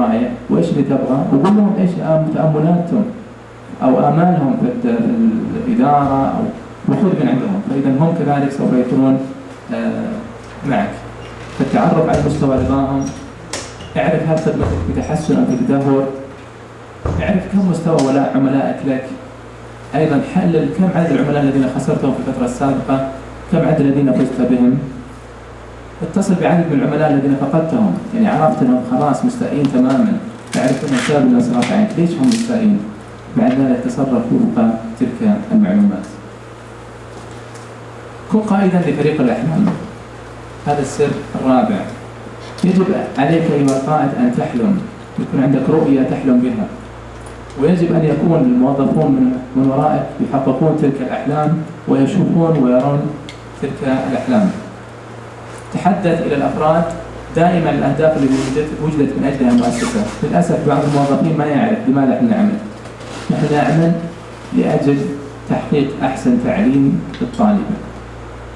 رايح وإيش اللي تبغى، وقول لهم إيش تأملاتهم أو آمالهم في الإدارة أو وخذ من عندهم، فإذا هم كذلك سوف يكونون معك. فالتعرف على مستوى رضاهم، اعرف هل خدمتك بتحسن أو بتدهور، اعرف كم مستوى ولاء عملائك لك، أيضا حلل كم عدد العملاء الذين خسرتهم في الفترة السابقة، كم عدد الذين فزت بهم. اتصل بعدد من العملاء الذين فقدتهم، يعني عرفت أنهم خلاص مستائين تماما، تعرف أن السبب الانصراف عنك، ليش هم مستائين؟ بعد ذلك تصرف وفق تلك المعلومات. كن قائدا لفريق الأحلام، هذا السر الرابع. يجب عليك أيها القائد أن تحلم، يكون عندك رؤية تحلم بها، ويجب أن يكون الموظفون من ورائك يحققون تلك الأحلام ويشوفون ويرون تلك الأحلام. تحدث إلى الأفراد دائما الأهداف التي وجدت من أجلها المؤسسة. للأسف بعض الموظفين ما يعرف لماذا نحن نعمل. نحن نعمل لأجل تحقيق أحسن تعليم للطالب،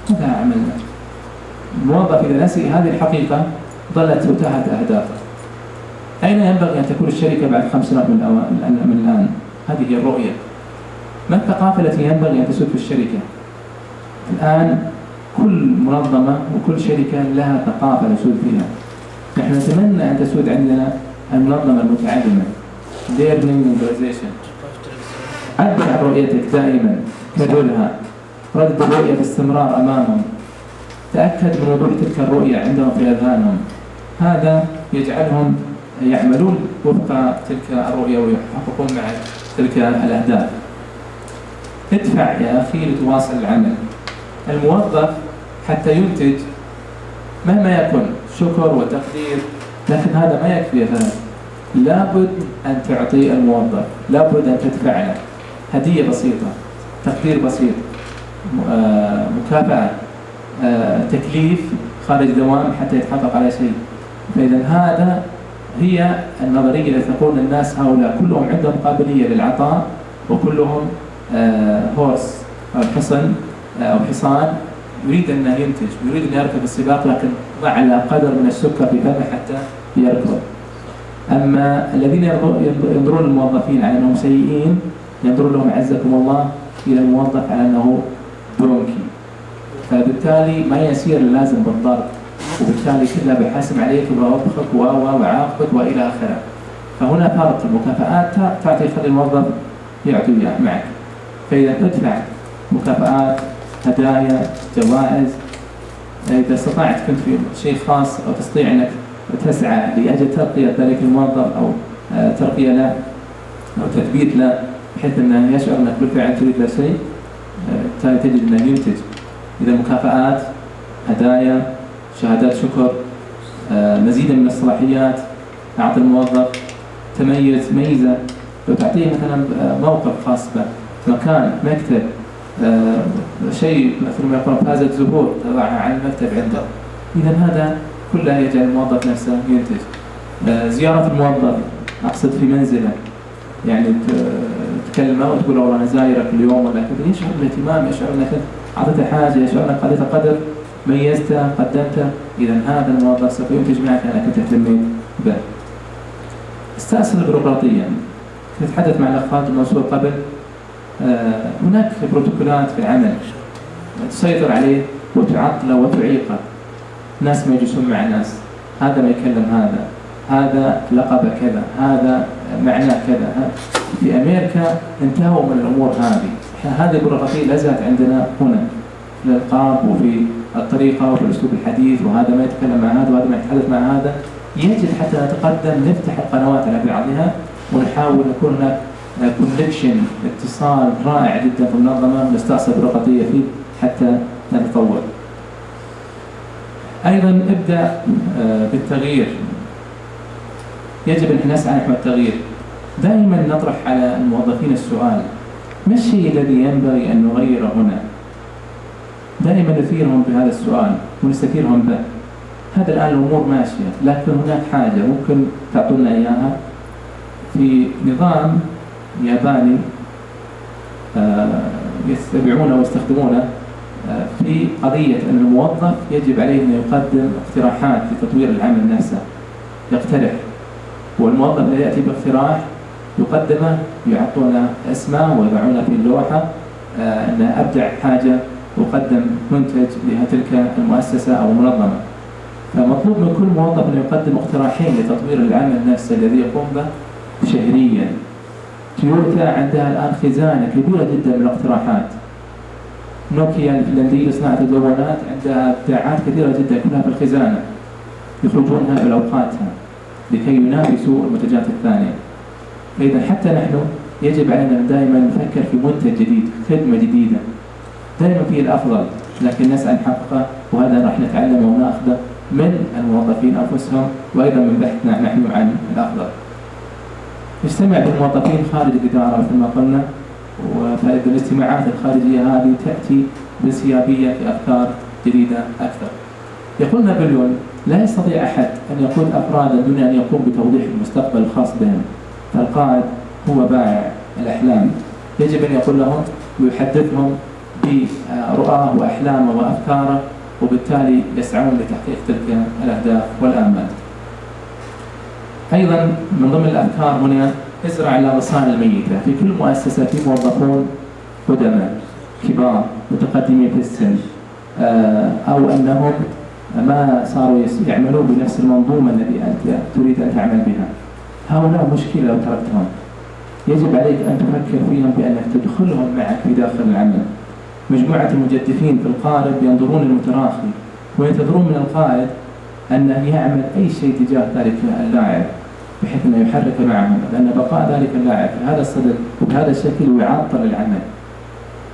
هذا عملنا. الموظف إذا نسي هذه الحقيقة ظلت تتاهت أهدافه. أين ينبغي أن تكون الشركة بعد 5 سنوات من الآن؟ هذه هي الرؤية. ما الثقافة التي ينبغي أن تسود في الشركة؟ الآن كل منظمة وكل شركة لها ثقافة نسود فيها. نحن نتمنى أن تسود عندنا المنظمة المتعلمة learning organization. عبر عن رؤيتك دائما، كدلها، ردد الرؤية باستمرار أمامهم، تأكد من وضوح تلك الرؤية عندهم في أذهانهم. هذا يجعلهم يعملون وفق تلك الرؤية ويحققون مع تلك الأهداف. ادفع يا أخي لتواصل العمل. الموظف حتى ينتج مهما يكن شكر وتقدير، لكن هذا ما يكفي هذا. لابد أن تعطي الموظف، لابد أن تدفع له هدية بسيطة، تقدير بسيط، مكافأة، تكليف خارج دوام حتى يتحقق على شيء. فإذا هذا هي النظرية التي تقول الناس هؤلاء كلهم عندهم قابلية للعطاء، وكلهم هورس أو حصن أو حصان يريد أن ينتج ويريد أن يركب السباق، لكن ضع على قدر من السكر في فمه حتى يركض. أما الذين ينظرون الموظفين على أنهم سيئين، ينظرون لهم عزكم الله إلى الموظف على أنه دونكي، فبالتالي ما يسير اللازم بالضرب، وبالتالي كلها بحاسم عليك وبوبخك وعاقبك وإلى آخره. فهنا فرق. المكافآت تعطي خلي الموظف يعطي معك، فإذا ادفع مكافآت، هدايا، جوائز. إذا استطعت كنت في شيء خاص أو تستطيع أنك تسعى لأجل ترقية ذلك الموظف أو ترقية له أو تثبيت له بحيث أنه يشعر أنك بالفعل تريد له شيء، تجد أنه ينتج. إذا مكافآت، هدايا، شهادات شكر، مزيدا من الصلاحيات، أعطي الموظف تميز ميزة. لو تعطيه مثلا موقف خاص به، مكان، مكتب، شيء مثل ما يقولون فازة زهور تضعها على المكتب عنده، إذا هذا كله يجعل الموظف نفسه ينتج. زيارة الموظف، أقصد في منزله، يعني تكلمه وتقول والله أنا زايرك اليوم ولا كذا، يشعر بالاهتمام، يشعر أنك أعطيته حاجة، يشعر أنك أعطيته قدر، ميزته، قدمته. إذا هذا الموظف سوف ينتج معك أنك تهتمي به. استأصل البيروقراطية. نتحدث مع الأخوات الموصول قبل، هناك بروتوكولات في العمل تسيطر عليه وتعطله وتعيقه. ناس ما يجلسون مع ناس، هذا ما يكلم هذا لقب كذا، هذا معناه كذا. في أمريكا انتهوا من الأمور هذه. هذه البيروقراطية لازالت عندنا هنا في الألقاب وفي الطريقة وفي الأسلوب الحديث، وهذا ما يتكلم مع هذا وهذا ما يتحدث مع هذا. يجب حتى نتقدم نفتح القنوات على بعضها ونحاول يكون هناك كونكشن، اتصال رائع جدا في المنظمة، ونستأصل البيروقراطية فيه حتى نتطور. أيضا ابدأ بالتغيير. يجب أن نسعى نحو التغيير. دائما نطرح على الموظفين السؤال: ما الشيء الذي ينبغي أن نغيره هنا؟ دائما نثيرهم بهذا السؤال ونستثيرهم به. هذا الآن الأمور ماشية، لكن هناك حاجة ممكن تعطونا إياها. في نظام ياباني يتبعونه ويستخدمونه في قضية أن الموظف يجب عليه أن يقدم اقتراحات لتطوير العمل نفسه، يقترح. والموظف الذي يأتي باقتراح يقدمه، يعطونه اسمه ويضعونه في اللوحة أن أبدع حاجة وقدم منتج لتلك المؤسسة أو المنظمة. فمطلوب من كل موظف أن يقدم اقتراحين لتطوير العمل نفسه الذي يقوم به شهريا. تويوتا عندها الآن خزانة كبيرة جدا من الاقتراحات. نوكيا الفنلندية لصناعة الجوالات عندها إبداعات كثيرة جدا كلها في الخزانة يخرجونها بأوقاتها لكي ينافسوا المنتجات الثانية. فإذا حتى نحن يجب علينا دائما نفكر في منتج جديد، خدمة جديدة، دائما فيه الأفضل، لكن نسعى نحققه، وهذا راح نتعلمه ونأخذه من الموظفين أنفسهم وأيضا من بحثنا نحن عن الأفضل. نجتمع بالموظفين خارج الإدارة مثل ما قلنا، فإذا الاجتماعات الخارجية هذه تأتي بانسيابية في أفكار جديدة أكثر. يقول نابليون: لا يستطيع أحد أن يقود أفرادا دون أن يقوم بتوضيح المستقبل الخاص بهم، فالقائد هو بائع الأحلام، يجب أن يقول لهم ويحدثهم برؤاه وأحلامه وأفكاره، وبالتالي يسعون لتحقيق تلك الأهداف والآمال. أيضا من ضمن الأفكار هنا: ازرع الأغصان الميتة. في كل مؤسسة في موظفون قدماء كبار متقدمين في السن، أو أنهم ما صاروا يعملون بنفس المنظومة التي أنت تريد أن تعمل بها. هؤلاء مشكلة لو تركتهم. يجب عليك أن تفكر فيهم بأنك تدخلهم معك في داخل العمل. مجموعة المجدفين في القارب ينظرون المتراخي وينتظرون من القائد أنه يعمل أي شيء تجاه ذلك اللاعب بحيث أنه يحرك معهم، لأن بقاء ذلك اللاعب في هذا الصدد وبهذا الشكل يعطل العمل.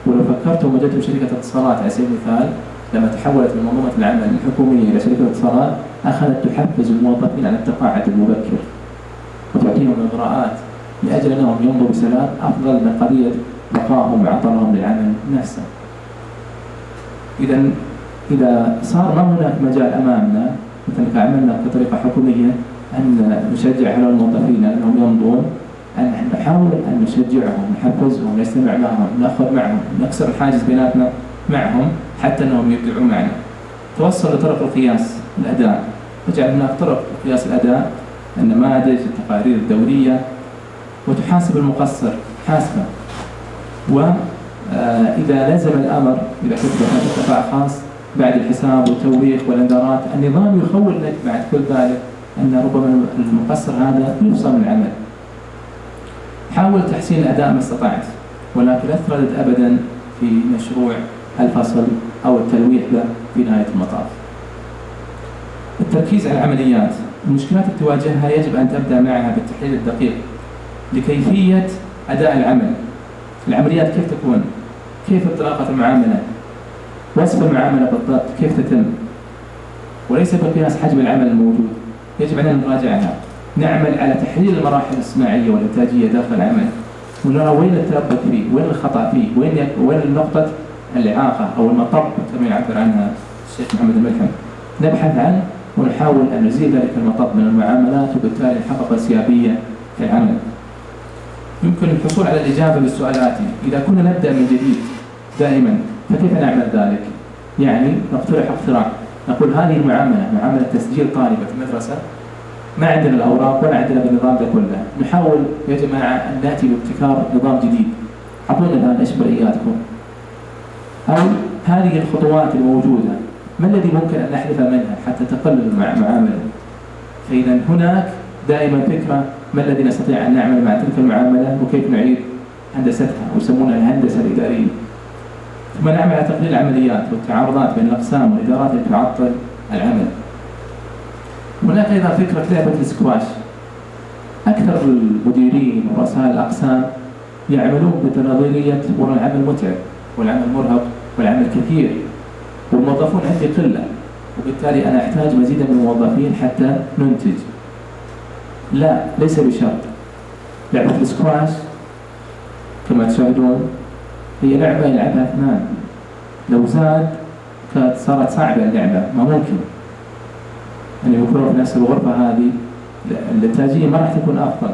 ولو فكرتم وجدتم شركة اتصالات على سبيل المثال لما تحولت من منظومة العمل الحكومية إلى شركة اتصالات، أخذت تحفز الموظفين على التقاعد المبكر وتعطيهم إغراءات لأجل أنهم يمضوا بسلام أفضل من قضية بقائهم وعطلهم للعمل نفسه. إذا صار ما هناك مجال أمامنا مثل كعملنا بطريقة حكومية أن نشجع هؤلاء الموظفين أنهم يمضون، أن نحاول أن نشجعهم، نحفزهم، نستمع معهم، نأخذ معهم، نكسر الحاجز بيناتنا معهم حتى أنهم يبدعوا معنا. توصل لطرق القياس الأداء، وجعل هناك طرق قياس الأداء، النماذج، التقارير الدورية، وتحاسب المقصر حاسبة. وإذا لزم الأمر، إذا كنت بحاجة قطاع خاص، بعد الحساب والتوبيخ والإنذارات النظام يخول لك بعد كل ذلك أن ربما المقصر هذا يفصل من العمل. حاول تحسين الأداء ما استطعت، ولكن لا تردد أبدا في مشروع الفصل أو التلويح به في نهاية المطاف. التركيز على العمليات. المشكلات التي تواجهها يجب أن تبدأ معها بالتحليل الدقيق لكيفية أداء العمل. العمليات كيف تكون؟ كيف انطلاقة المعاملة؟ وصف المعاملة بالضبط كيف تتم؟ وليس بقياس حجم العمل الموجود. يجب علينا نراجعها. نعمل على تحليل المراحل الصناعية والإنتاجية داخل العمل، ونرى وين التلبك فيه، وين الخطأ فيه، وين النقطة الإعاقة أو المطب كما يعبر عنها الشيخ محمد الملحم. نبحث عنه ونحاول أن نزيل ذلك المطب من المعاملات، وبالتالي نحقق انسيابية في العمل. يمكن الحصول على الإجابة بالسؤال الآتي: إذا كنا نبدأ من جديد دائما فكيف نعمل ذلك؟ يعني نقترح اقتراح، نقول هذه المعاملة معاملة تسجيل طالبة في المدرسة، ما عندنا الأوراق ولا عندنا بالنظام ده كله، نحاول يا جماعة أن نأتي بابتكار نظام جديد، أعطونا الآن إيش برئياتكم؟ أو هذه الخطوات الموجودة ما الذي ممكن أن نحذف منها حتى تقلل المعاملة؟ فإذا هناك دائما فكرة ما الذي نستطيع أن نعمل مع تلك المعاملة وكيف نعيد هندستها، ويسمونها الهندسة الإدارية. ثم نعمل على تقليل العمليات والتعارضات بين الأقسام والإدارات التي تعطل العمل. هناك أيضا فكرة لعبة السكواش. أكثر المديرين ورؤساء الأقسام يعملون بنظرية العمل متعب والعمل مرهق والعمل كثير والموظفون عندي قلة، وبالتالي أنا أحتاج مزيدا من الموظفين حتى ننتج. لا، ليس بشرط. لعبة السكواش كما تشاهدون هي لعبة يلعبها اثنان، لو زاد كانت صارت صعبة اللعبة، ما ممكن أن يكونوا في نفس الغرفة هذه، الإنتاجية ما راح تكون أفضل.